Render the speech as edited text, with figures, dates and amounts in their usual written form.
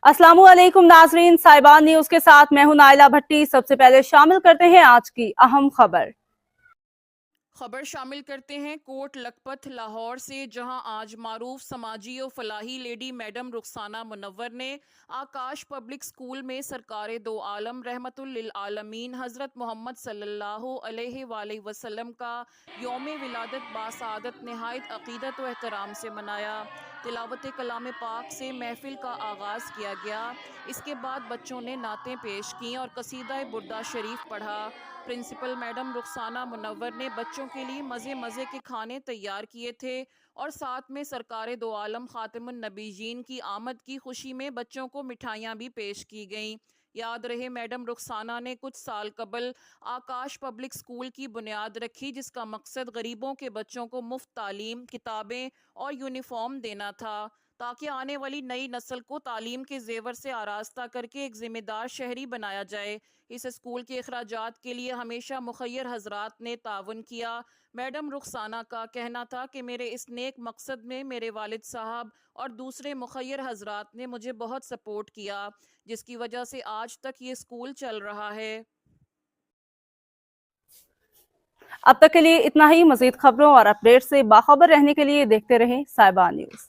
अस्सलाम वालेकुम नाजरीन, साहिबान न्यूज के साथ मैं हूं नाइला भट्टी। सबसे पहले शामिल करते हैं आज की अहम खबर। शामिल करते हैं कोट लखपत लाहौर से, जहां आज मारूफ समाजी और फलाही लेडी मैडम रुखसाना मुनव्वर ने आकाश पब्लिक स्कूल में सरकार दो आलम रहमतुल लिल आलमीन हज़रत मोहम्मद सल्लल्लाहु अलैहि वसल्लम का यौम विलादत बासादत नहायत अकीदत व एहतराम से मनाया। तिलावत कलाम पाक से महफिल का आगाज़ किया गया। इसके बाद बच्चों ने नातें पेश की और कसीदा बुर्दा शरीफ पढ़ा। प्रिंसिपल मैडम रुखसाना मुनव्वर ने बच्चों के लिए मज़े मज़े के खाने तैयार किए थे और साथ में सरकार दो आलम खातिमुन नबीयीन की आमद की खुशी में बच्चों को मिठाइयाँ भी पेश की गईं। याद रहे, मैडम रुखसाना ने कुछ साल कबल आकाश पब्लिक स्कूल की बुनियाद रखी, जिसका मकसद गरीबों के बच्चों को मुफ्त तालीम, किताबें और यूनिफॉर्म देना था, ताकि आने वाली नई नस्ल को तालीम के जेवर से आरास्ता करके एक जिम्मेदार शहरी बनाया जाए। इस स्कूल के अखराजात के लिए हमेशा मुखय्यर हजरात ने तावन किया। मैडम रुखसाना का कहना था कि मेरे इस नेक मकसद में मेरे वालिद साहब और दूसरे मुखय्यर हजरात ने मुझे बहुत सपोर्ट किया, जिसकी वजह से आज तक ये स्कूल चल रहा है। अब तक के लिए इतना ही। मजीद खबरों और अपडेट से बाखबर रहने के लिए देखते रहें साहिबान न्यूज।